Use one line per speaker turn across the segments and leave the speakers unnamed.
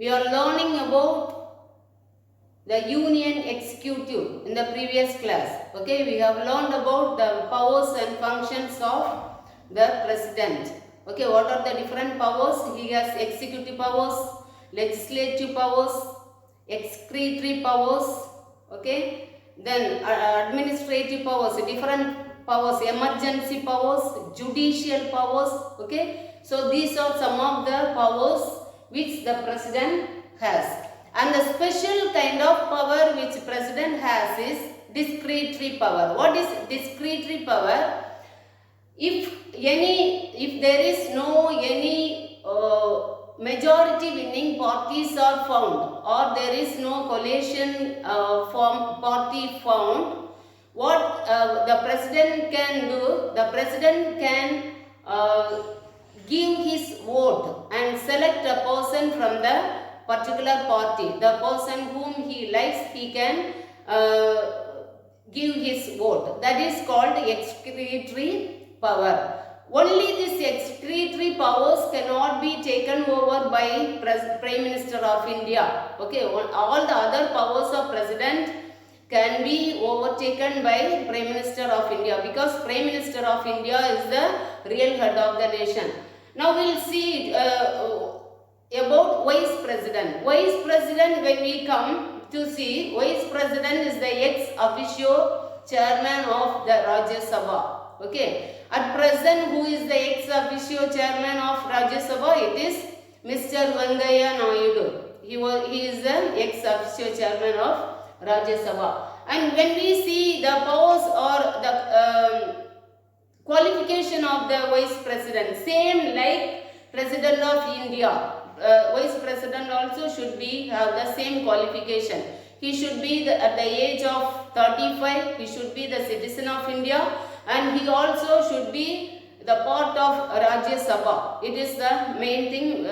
we are learning about the union executive in the previous class. Okay, we have learned about the powers and functions of the president. Okay, what are the different powers? He has executive powers, legislative powers, excretory powers, okay, then administrative powers, different powers, emergency powers, judicial powers, okay. So these are some of the powers which the president has. And the special kind of power which president has is discretionary power. What is discretionary power? If there is no any majority winning parties are found, or there is no coalition party found, what the president can do, the president can give his vote and select a person from the particular party. The person whom he likes, he can give his vote. That is called excretory power. Only these excretory powers cannot be taken over by Prime Minister of India. Okay, all the other powers of president can be overtaken by Prime Minister of India, because Prime Minister of India is the real head of the nation. Now we will see about Vice President. Vice President, when we come to see, Vice President is the ex officio chairman of the Rajya Sabha. Okay. At present, who is the ex officio chairman of Rajya Sabha? It is Mr. Venkaiah Naidu. He is the ex officio chairman of Rajya Sabha. And when we see the powers or the qualification of the Vice President, same like President of India. Vice President also should have the same qualification. He should be at the age of 35, he should be the citizen of India, and he also should be the part of Rajya Sabha. It is the main thing,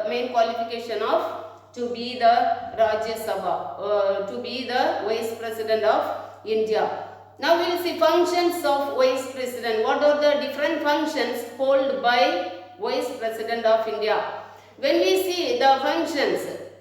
main qualification of to be the Rajya Sabha, to be the Vice President of India. Now we will see functions of Vice President. What are the different functions held by Vice President of India? When we see the functions,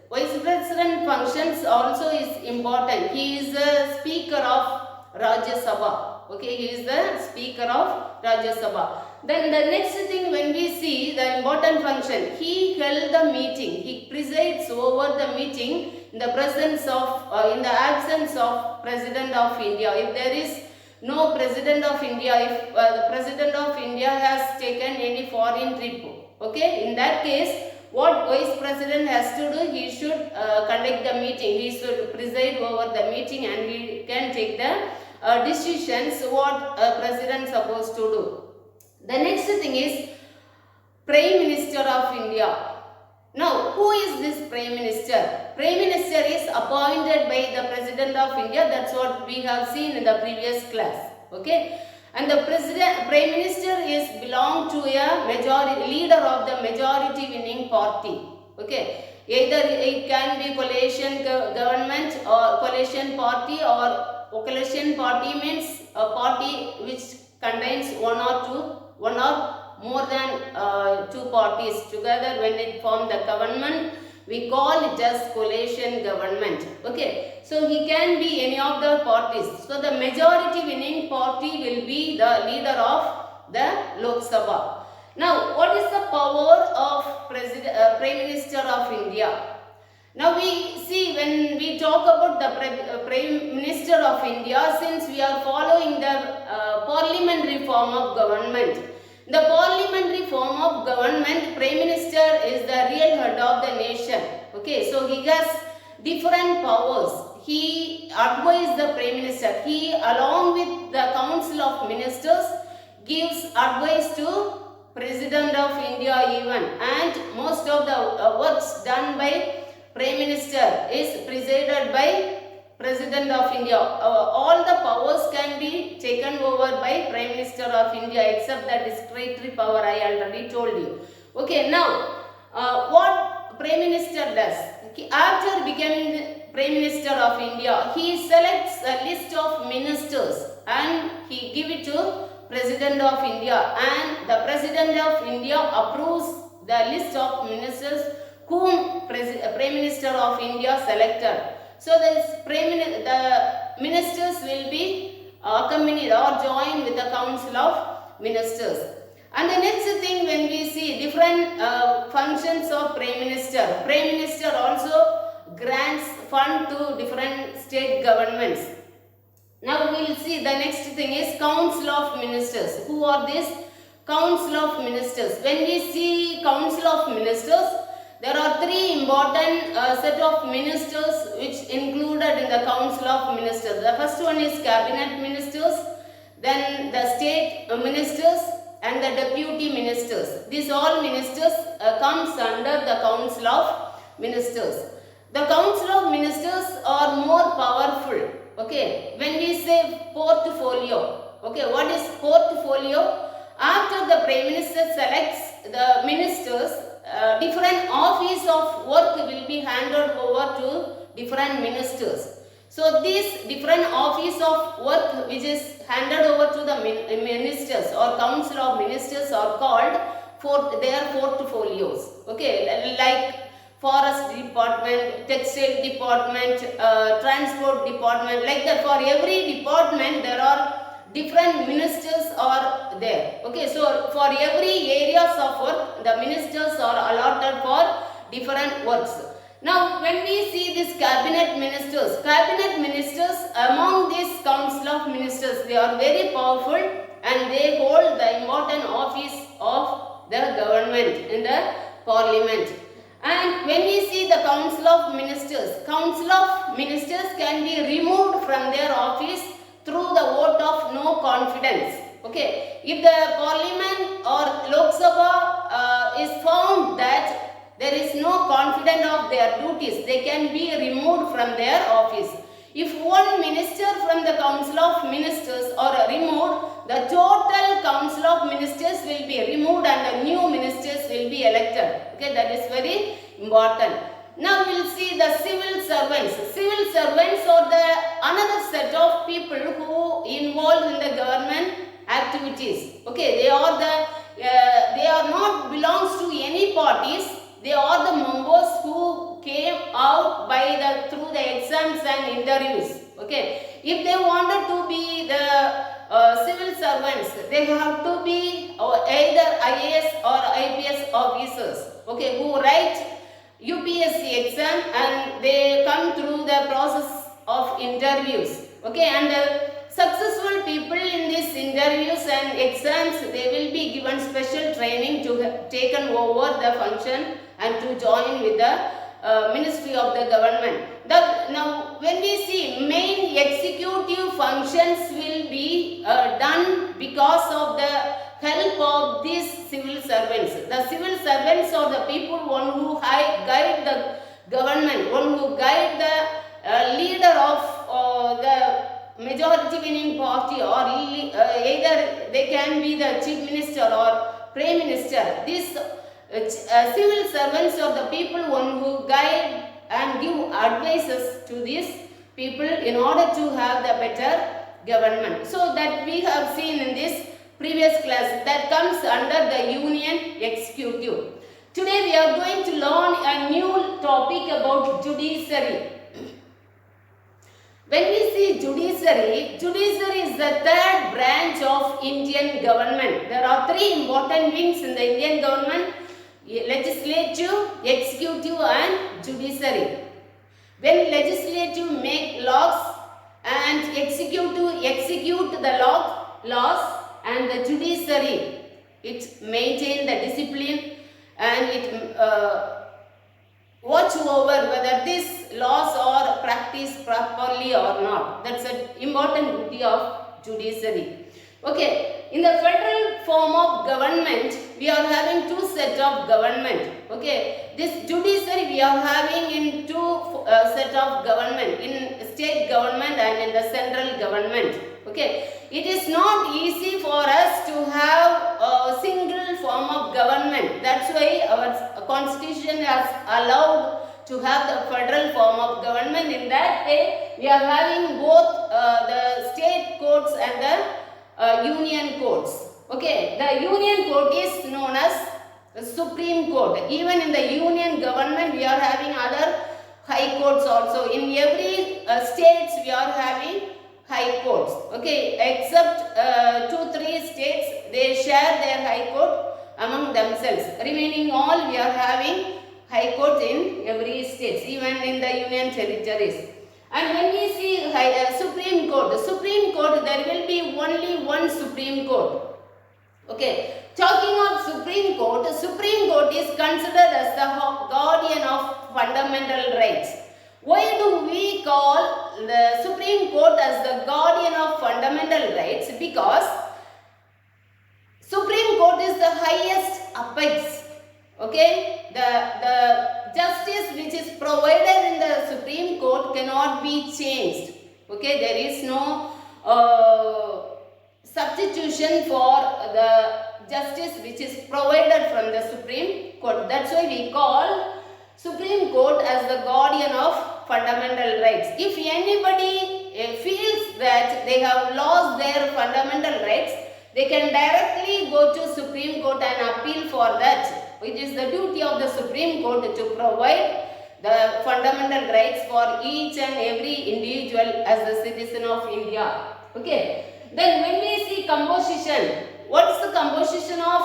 Vice President functions also is important. He is the Speaker of Rajya Sabha. Okay, he is the Speaker of Rajya Sabha. Then the next thing, when we see the important function, he held the meeting. He presides over the meeting in the presence of, in the absence of President of India. If there is no President of India, if the President of India has taken any foreign trip, okay, in that case, what Vice President has to do, he should conduct the meeting, he should preside over the meeting, and he can take the decisions what President is supposed to do. The next thing is Prime Minister of India. Now, who is this Prime Minister? Prime Minister is appointed by the President of India. That's what we have seen in the previous class. Okay. And the Prime Minister is belong to a majority, leader of the majority winning party. Okay. Either it can be coalition government or coalition party, or coalition party means a party which contains one or more than two parties together. When it form the government, we call it as coalition government. Okay, so he can be any of the parties. So the majority winning party will be the leader of the Lok Sabha. Now, what is the power of Prime Minister of India? Now we see, when we talk about the Prime Minister of India, since we are following the parliamentary form of government. The parliamentary form of government, Prime Minister is the real head of the nation. Okay, so he has different powers. He advises the Prime Minister. He, along with the Council of Ministers, gives advice to President of India even. And most of the works done by Prime Minister is presided by President of India. All the powers can be taken over by Prime Minister of India except the discretionary power I already told you. Okay, now what Prime Minister does? After becoming Prime Minister of India, he selects a list of ministers and he give it to President of India, and the President of India approves the list of ministers whom Prime Minister of India selected. So the ministers will be accompanied or joined with the Council of Ministers. And the next thing, when we see different functions of Prime Minister also grants fund to different state governments. Now we will see the next thing is Council of Ministers. Who are these? Council of Ministers. When we see Council of Ministers, there are three important set of ministers which included in the Council of Ministers. The first one is Cabinet Ministers, then the State Ministers and the Deputy Ministers. These all ministers comes under the Council of Ministers. The Council of Ministers are more powerful. Okay, when we say portfolio, okay, what is portfolio? After the Prime Minister selects the ministers, different office of work will be handed over to different ministers. So these different office of work which is handed over to the ministers or Council of Ministers are called for their portfolios. Okay, like Forest Department, Textile Department, Transport Department, like that. For every department there are different ministers are there. Okay, so for every areas of work, the ministers are allotted for different works. Now, when we see this cabinet ministers among this Council of Ministers, they are very powerful and they hold the important office of the government in the parliament. And when we see the Council of Ministers can be removed from their office through the vote of no confidence. Okay, if the parliament or Lok Sabha is found that there is no confidence of their duties, they can be removed from their office. If one minister from the Council of Ministers are removed, the total Council of Ministers will be removed and the new ministers will be elected. Okay, that is very important. Now we will see the civil servants. Civil servants are the another set of people who involved in the government activities. Okay, they are not belongs to any parties. They are the members who came out through the exams and interviews. Okay, if they wanted to be the civil servants, they have to be either IAS or IPS officers. Okay, who write UPSC exam and they come through the process of interviews. Okay, and successful people in these interviews and exams, they will be given special training to have taken over the function and to join with the ministry of the government. Now when we see main executive functions will be done because of the help of these civil servants. The civil servants are the people who guide the government, who guide the leader of the majority winning party, or either they can be the chief minister or prime minister. These civil servants are the people who guide and give advices to these people in order to have the better government. So that we have seen in this previous class, that comes under the union executive. Today we are going to learn a new topic about judiciary. When we see judiciary is the third branch of Indian government. There are three important wings in the Indian government: legislative, executive and judiciary. When legislative make laws and executive execute the laws, and the judiciary, it maintain the discipline and it watch over whether these laws are practiced properly or not. That's an important duty of judiciary. Okay, in the federal form of government, we are having two sets of government. Okay, this judiciary we are having in two set of government, in state government and in the central government. Okay, it is not easy for us to have a single form of government. That's why our constitution has allowed to have the federal form of government. In that way, we are having both the state courts and the union courts. Okay, the union court is known as the Supreme Court. Even in the union government, we are having other high courts also. In every states, we are having high courts. Okay, except 2-3 states, they share their high court among themselves. Remaining all, we are having high courts in every state, even in the union territories. And when we see Supreme Court, the Supreme Court, there will be only one Supreme Court. Okay, talking of Supreme Court is considered as the guardian of fundamental rights. Why do we call the Supreme Court as the guardian of fundamental rights? Because Supreme Court is the highest apex. Okay, the justice which is provided in the Supreme Court cannot be changed. Okay, there is no substitution for the justice which is provided from the Supreme Court. That's why we call Supreme Court as the guardian of fundamental rights. If anybody feels that they have lost their fundamental rights, they can directly go to Supreme Court and appeal for that. It is the duty of the Supreme Court to provide the fundamental rights for each and every individual as a citizen of India. Okay. Then when we see composition, what is the composition of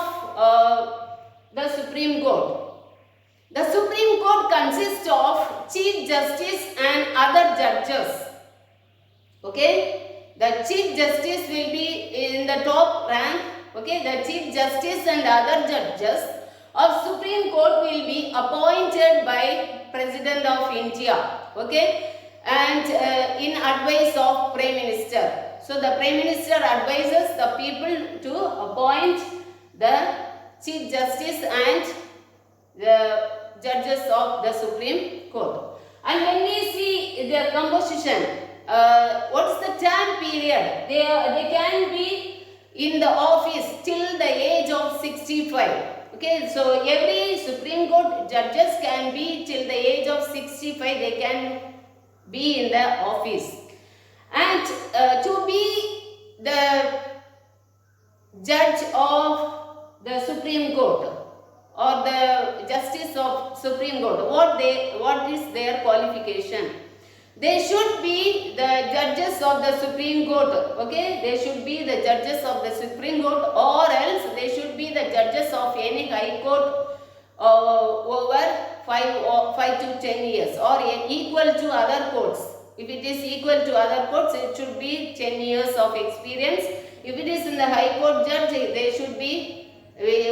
the Supreme Court? The Supreme Court consists of Chief Justice and other judges. Okay, the Chief Justice will be in the top rank. Okay, the Chief Justice and other judges of Supreme Court will be appointed by President of India. Okay, and in advice of Prime Minister. So the Prime Minister advises the people to appoint the Chief Justice and the judges of the Supreme Court. And when we see their composition, what is the term period? They can be in the office till the age of 65. Okay, so every Supreme Court judges can be till the age of 65. They can be in the office. And to be the judge of the Supreme Court or the justice of Supreme Court, what is their qualification? They should be the judges of the Supreme Court. Okay, they should be the judges of the Supreme Court, or else they should be the judges of any high court over 5 to 10 years, or equal to other courts. If it is equal to other courts, it should be 10 years of experience. If it is in the High Court judge, they should be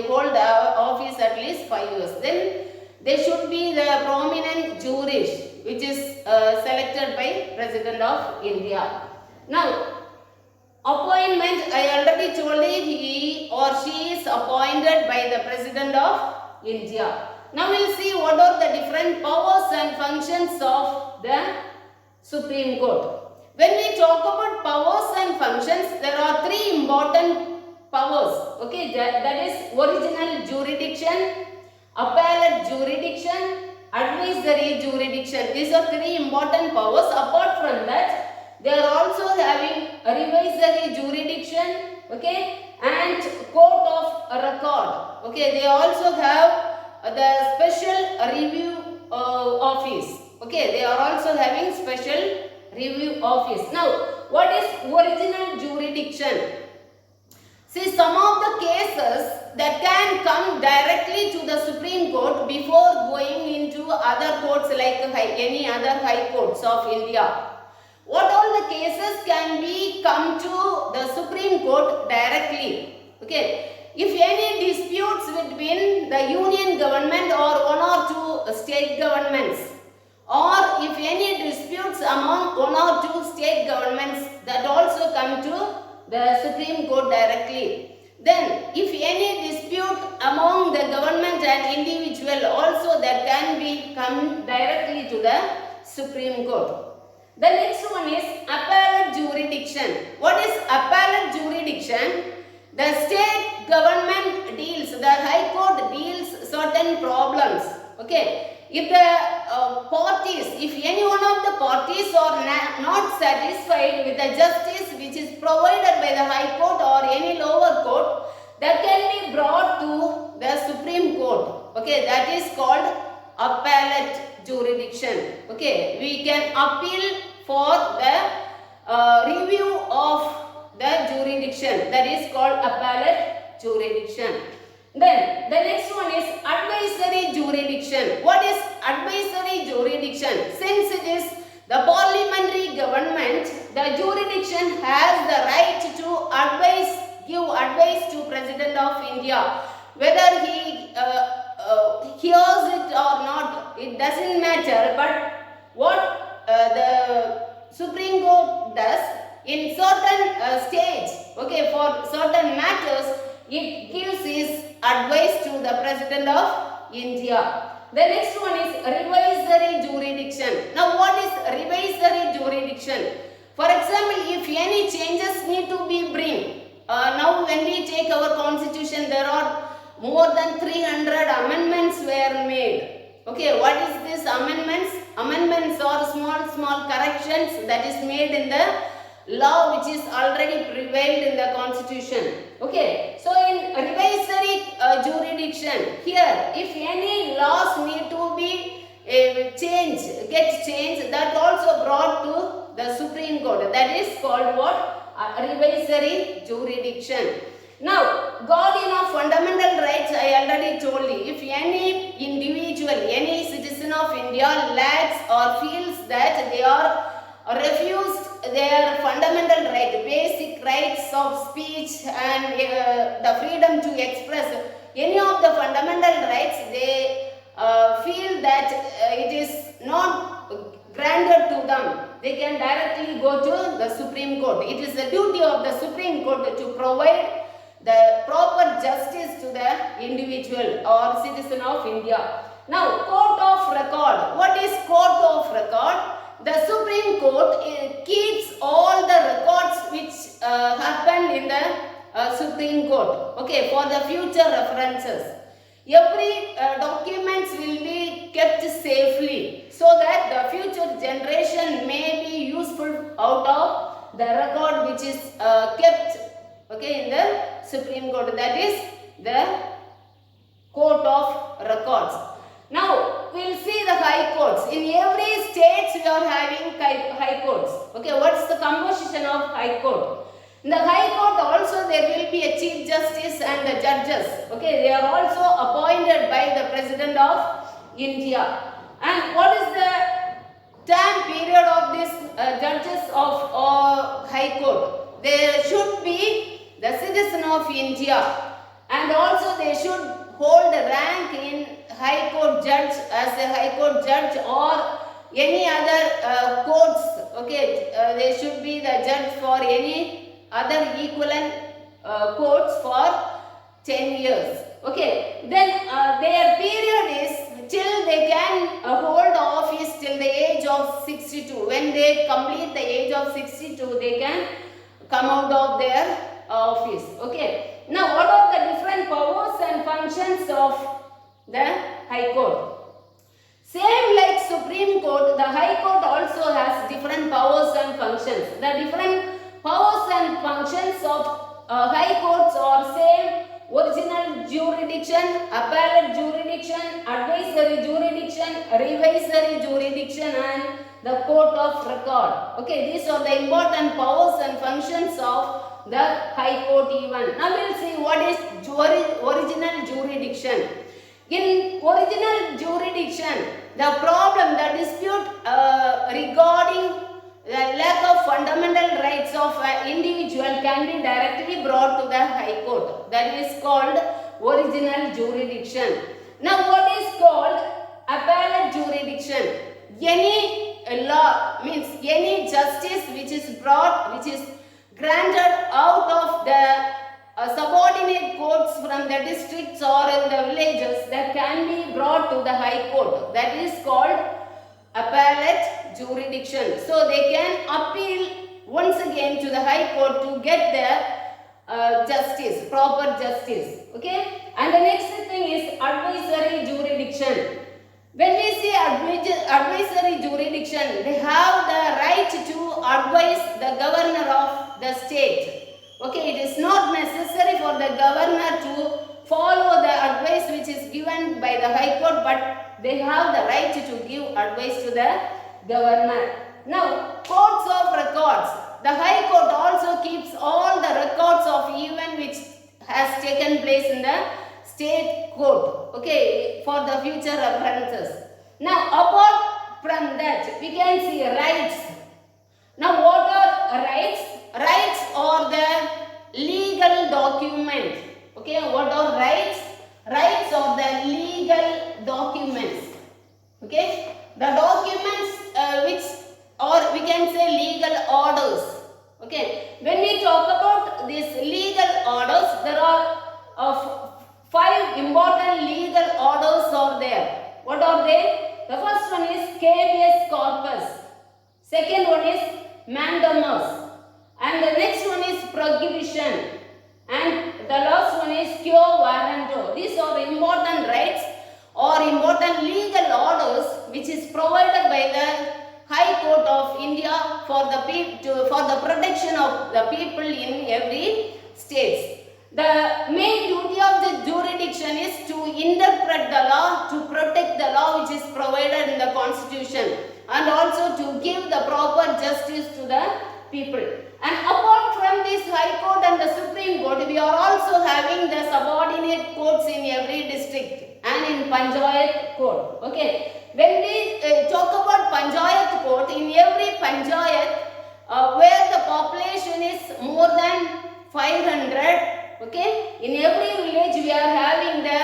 hold office at least 5 years. Then they should be the prominent jurist, which is selected by President of India. Now, appointment, I already told you, he or she is appointed by the President of India. Now we will see what are the different powers and functions of the Supreme Court. When we talk about powers and functions, there are 3 important powers. Okay, that is original jurisdiction, appellate jurisdiction, advisory jurisdiction. These are 3 important powers. Apart from that, they are also having a revisory jurisdiction, okay, and court of record. Okay, they also have the special review office. Okay, they are also having special review office. Now, what is original jurisdiction? See, some of the cases that can come directly to the Supreme Court before going into other courts like any other high courts of India. What all the cases can be come to the Supreme Court directly? Okay. If any disputes between the union government or 1 or 2 state governments, or if any disputes among 1 or 2 state governments, that also come to the Supreme Court directly. Then, if any dispute among the government and individual, also that can be come directly to the Supreme Court. The next one is appellate jurisdiction. What is appellate jurisdiction? The state government deals, the High Court deals certain problems. Okay. If the parties, if any one of the parties are not satisfied with the justice which is provided by the High Court or any lower court, that can be brought to the Supreme Court. Okay, that is called appellate jurisdiction. Okay, we can appeal for the review of the jurisdiction, that is called appellate jurisdiction. Then the next one is advisory jurisdiction. What is advisory jurisdiction? Since it is the parliamentary government, the jurisdiction has the right to give advice to President of India. Whether he hears it or not, it doesn't matter. But what the Supreme Court does in certain states, okay, for certain matters, it gives its advice to the President of India. The next one is revisory jurisdiction. Now, what is revisory jurisdiction? For example, if any changes need to be bring, now when we take our constitution, there are more than 300 amendments were made. Okay, what is this amendments? Amendments are small corrections that is made in the law which is already prevailed in the constitution. Okay, so in revisory jurisdiction, here if any laws need to be get changed, that also brought to the Supreme Court. That is called what? Revisory jurisdiction. Now, guardian of fundamental rights, I already told you. If any individual, any citizen of India lacks or feels that they are refused their fundamental right, basic rights of speech and the freedom to express any of the fundamental rights, they feel that it is not granted to them, they can directly go to the Supreme Court. It is the duty of the Supreme Court to provide the proper justice to the individual or citizen of India. Now, court of record. What is court of record? The Supreme Court keeps all the records which happened in the Supreme Court, okay, for the future references. Every documents will be kept safely so that the future generation may be useful out of the record which is kept, okay, in the Supreme Court. That is the court of records. Now, we will see the high courts. In every state, we are having high courts. Okay, what is the composition of high court? In the high court also there will be a chief justice and the judges. Okay, they are also appointed by the President of India. And what is the time period of these judges of high court? They should be the citizen of India, and also they should hold a rank in high court judge as a high court judge or any other courts. Okay, they should be the judge for any other equivalent courts for 10 years. Okay, then their period is till they can hold office till the age of 62. When they complete the age of 62, they can come out of their office. Okay, now what are the different powers and functions of the High Court? Same like Supreme Court, the High Court also has different powers and functions. The different powers and functions of High Courts are same: original jurisdiction, appellate jurisdiction, advisory jurisdiction, revisory jurisdiction, and the court of record. Okay, these are the important powers and functions of the High Court even. Now we will see what is original jurisdiction. In original jurisdiction, the problem, the dispute regarding the lack of fundamental rights of an individual can be directly brought to the High Court. That is called original jurisdiction. Now what is called appellate jurisdiction? Any law, means any justice which is brought, which is granted out of the subordinate courts from the districts or in the villages, that can be brought to the High Court. That is called appellate jurisdiction. So they can appeal once again to the High Court to get their justice, proper justice. Okay, and the next thing is advisory jurisdiction. When we say advisory jurisdiction, they have the right to advise the governor of the state. Okay, it is not necessary for the governor to follow the advice which is given by the High Court, but they have the right to give advice to the governor. Now, courts of records. The High Court also keeps all the records of event which has taken place in the state court, okay, for the future references. Now, apart from that, we can see rights. Now, what are rights? Rights are the legal document. Okay, what are rights? Rights are the legal documents. Okay, the documents which, or we can say legal orders. Okay, when we talk about these legal orders, there are 5 important legal orders are there. What are they? The first one is habeas corpus. Second one is mandamus. And the next one is prohibition. And the last one is quo warranto. These are important rights or important legal orders which is provided by the High Court of India for the protection of the people in every state. The main duty of the jurisdiction is to interpret the law, to protect the law which is provided in the constitution, and also to give the proper justice to the people. And apart from this High Court and the Supreme Court, we are also having the subordinate courts in every district and in Panchayat Court. Okay. When we talk about Panchayat Court, in every Panchayat where the population is more than 500, okay, in every village we are having the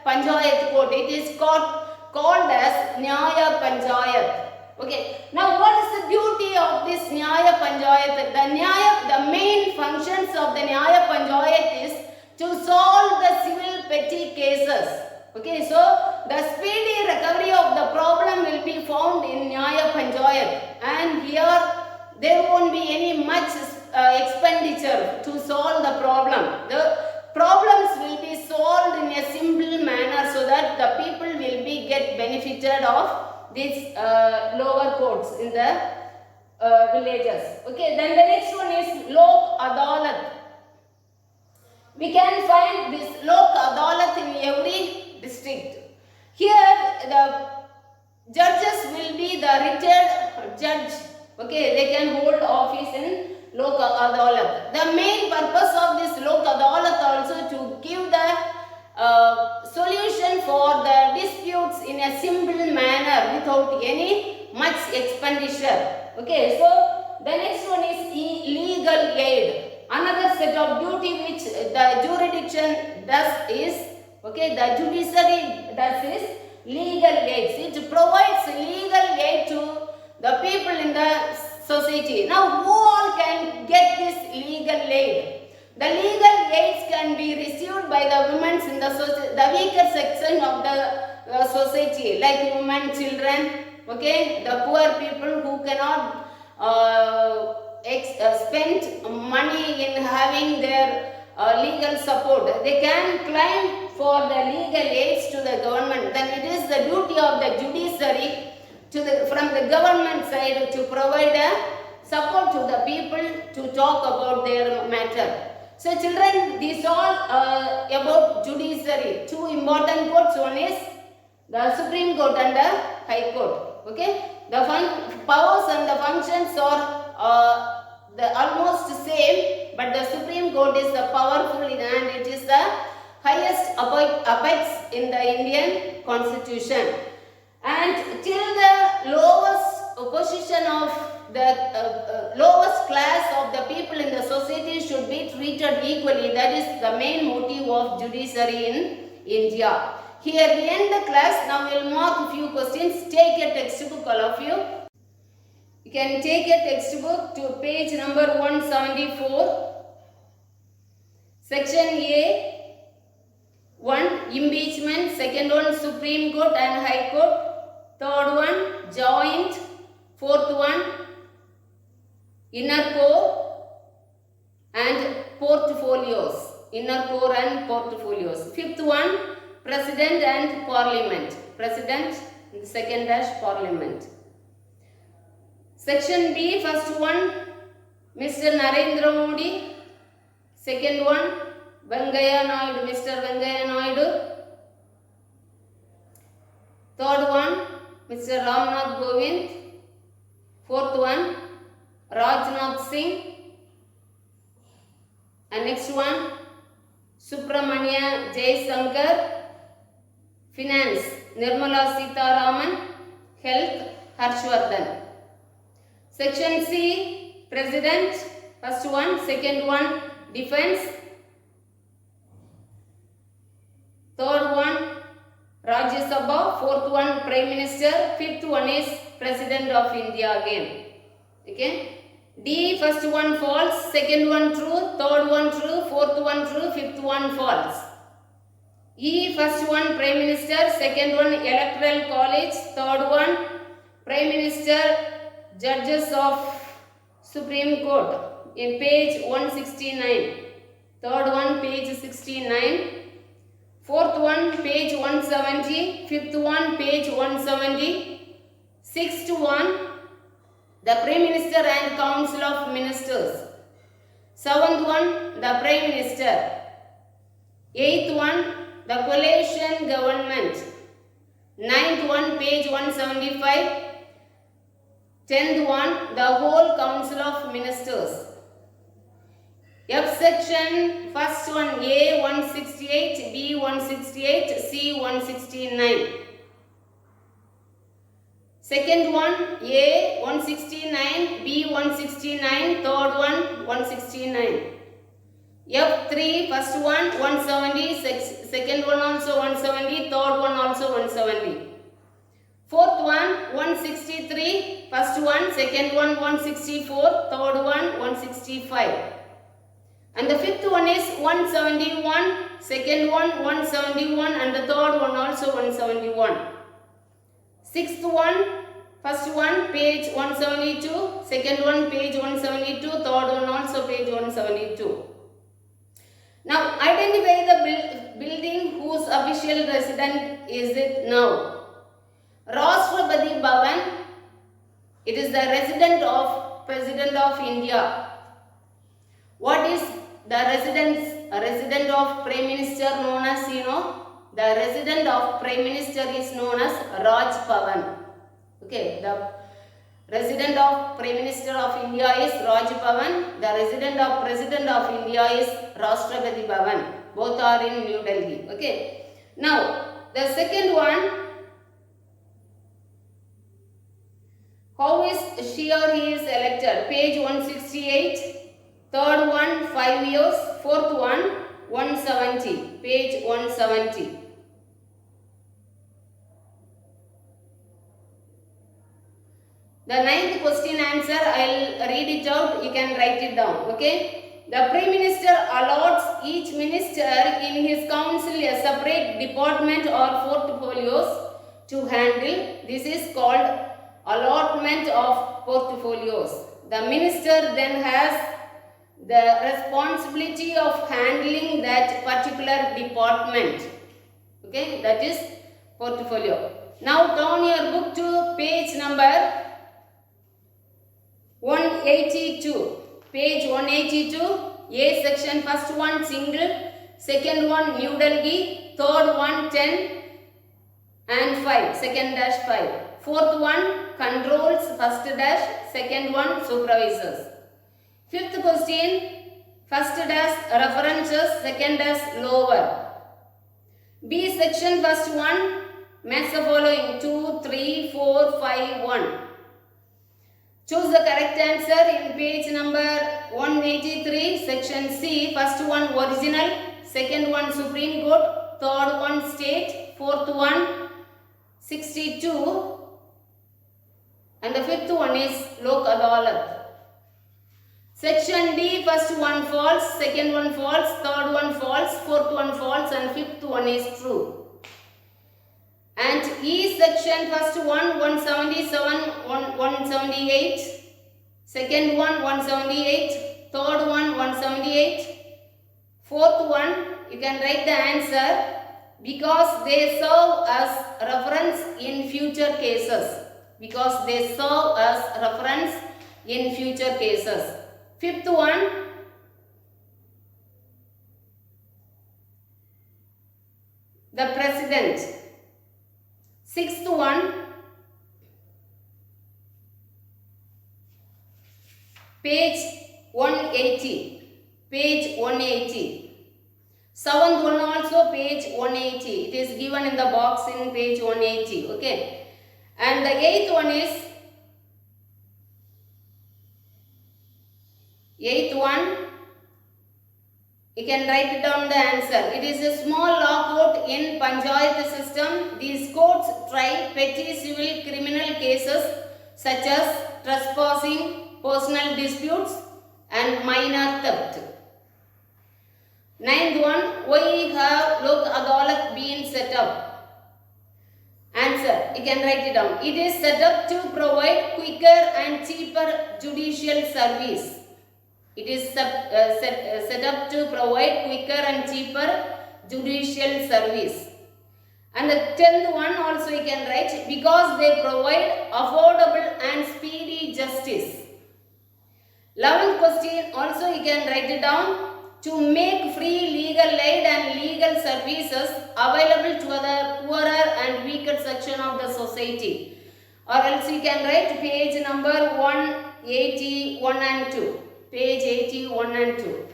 Panchayat Court. It is called as Nyaya Panchayat. Okay. Now, what is the duty of this Nyaya Panchayat? The main functions of the Nyaya Panchayat is to solve the civil petty cases. Okay, so the speedy recovery of the problem will be found in Nyaya Panchayat, and here there won't be any much expenditure to solve the problem. The problems will be solved in a simple manner so that the people will be get benefited of these lower courts in the villages. Okay, then the next one is Lok Adalat. We can find this Lok Adalat in every district. Here the judges will be the retired judge. Okay, they can hold office in Lok Adalat. The main purpose of this Lok Adalat also to give the solution for the disputes in a simple manner without any much expenditure. Okay, so the next one is legal aid. Another set of duty which the jurisdiction does is, okay, the judiciary does is legal aid. It provides legal aid to the people in the society. Now, who all can get this legal aid? The legal aids can be received by the women in the weaker section of the society, like women, children, okay, the poor people who cannot spend money in having their legal support. They can claim for the legal aids to the government. Then it is the duty of the judiciary from the government side to provide a support to the people to talk about their matter. So children, these all about judiciary. 2 important courts. One is the Supreme Court and the High Court. Okay, the powers and the functions are the almost same, but the Supreme Court is the powerful and it is the highest apex in the Indian Constitution. And till the lowest position of the lowest class of the people in the society should be treated equally. That is the main motive of judiciary in India. Here we end the class. Now we will mark a few questions. Take a textbook, all of you. You can take a textbook to page number 174. Section A, 1 impeachment, second one Supreme Court and High Court, third one joint, fourth one inner core and portfolios, inner core and portfolios. Fifth one President and Parliament, President second dash Parliament. Section B, first one Mr. Narendra Modi, second one Venkaiah Naidu, Mr. Venkaiah Naidu. Third one, Mr. Ramnath Govind. Fourth one, Rajnath Singh. And next one, Subramania Jayasankar. Finance, Nirmala Sitharaman. Health, Harshvardhan. Section C, President. First one. Second one, Defense. Third one, Rajya Sabha. Fourth one, Prime Minister. Fifth one is President of India again. Okay. D, first one false, second one true, third one true, fourth one true, fifth one false. E, first one Prime Minister, second one Electoral College, third one Prime Minister, Judges of Supreme Court in page 169. Third one page 69. Fourth one page 170. Fifth one page 170. Sixth one the Prime Minister and Council of Ministers. Seventh one, the Prime Minister. Eighth one, the coalition government. Ninth one, page 175. 10th one, the whole Council of Ministers. F section, first one A 168, B 168, C 169. Second one A 169, B 169, third one 169. F3, first one 170, second one also 170, third one also 170. Fourth one 163, first one, second one 164, third one 165. And the fifth one is 171, second one 171 and the third one also 171. Sixth one, first one page 172, second one page 172, third one also page 172. Now identify the building whose official residence is it now. Rashtrapati Bhavan, it is the residence of President of India. What is the residence of Prime Minister known as, the resident of Prime Minister is known as Raj Bhavan. Okay, the resident of Prime Minister of India is Raj Bhavan. The resident of President of India is Rashtrapati Bhavan. Both are in New Delhi. Okay. Now, the second one, how is she or he is elected? Page 168. Third one 5 years. Fourth one 170. Page 170. The ninth question answer, I will read it out, you can write it down. Okay. The Prime Minister allots each minister in his council a separate department or portfolios to handle. This is called allotment of portfolios. The minister then has the responsibility of handling that particular department. Okay, that is portfolio. Now turn your book to page number 182. Page 182. A section, first one single, second one New Delhi, third one 10 and 5, second dash 5. Fourth one controls, first dash, second one supervisors. Fifth question, first dash references, second dash lower. B section, first one match the following 2, 3, 4, 5, 1. Choose the correct answer in page number 183, section C. First one original, second one Supreme Court, third one state, fourth one 62 and the fifth one is Lok Adalat. Section D, first one false, second one false, third one false, fourth one false and fifth one is true. And E section, first one 177, 178, second one 178, third one 178, fourth one you can write the answer because they serve as reference in future cases. Because they serve as reference in future cases. Fifth one the president. Sixth one, page 180. Page 180. Seventh one also page 180. It is given in the box in page 180. Okay. And the eighth one is, you can write it down the answer. It is a small law court in Panchayat system. These courts try petty civil criminal cases such as trespassing, personal disputes and minor theft. Ninth one, why have Lok Adalat been set up? Answer, you can write it down. It is set up to provide quicker and cheaper judicial service. It is set up to provide quicker and cheaper judicial service. And the 10th one also you can write, because they provide affordable and speedy justice. 11th question also you can write it down, to make free legal aid and legal services available to the poorer and weaker section of the society. Or else you can write page number 181 and 2. Page 81 and 2.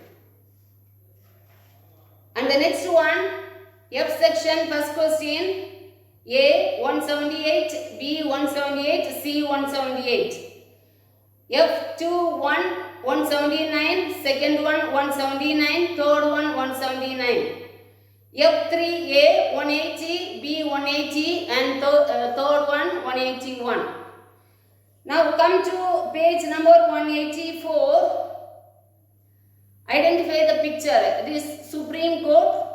And the next one, F section, first question, A 178, B 178, C 178. F2 1 179, second one 179, third one 179. F3A 180, B 180 and third one 181. Now come to page number 184. Identify the picture. It is Supreme Court.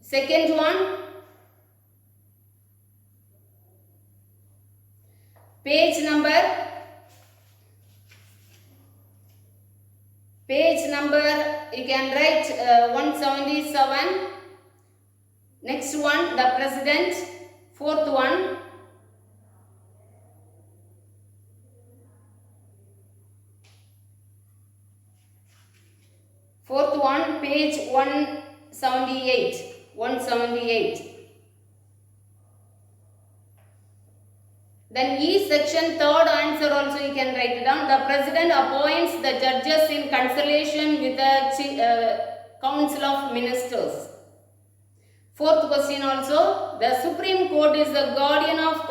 Second one, page number you can write 177. Next one, the president. Fourth one, page 178. Then E section, third answer also you can write it down. The president appoints the judges in consultation with the council of ministers. Fourth question also, the Supreme Court is the guardian of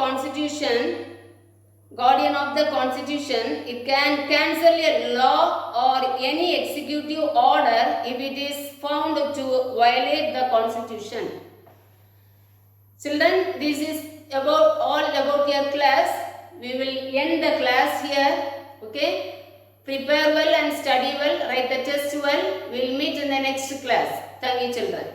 the constitution. It can cancel a law or any executive order if it is found to violate the constitution. Children, this is all about your class. We will end the class here. Okay, prepare well and study well, write the test well. We will meet in the next class. Thank you, children.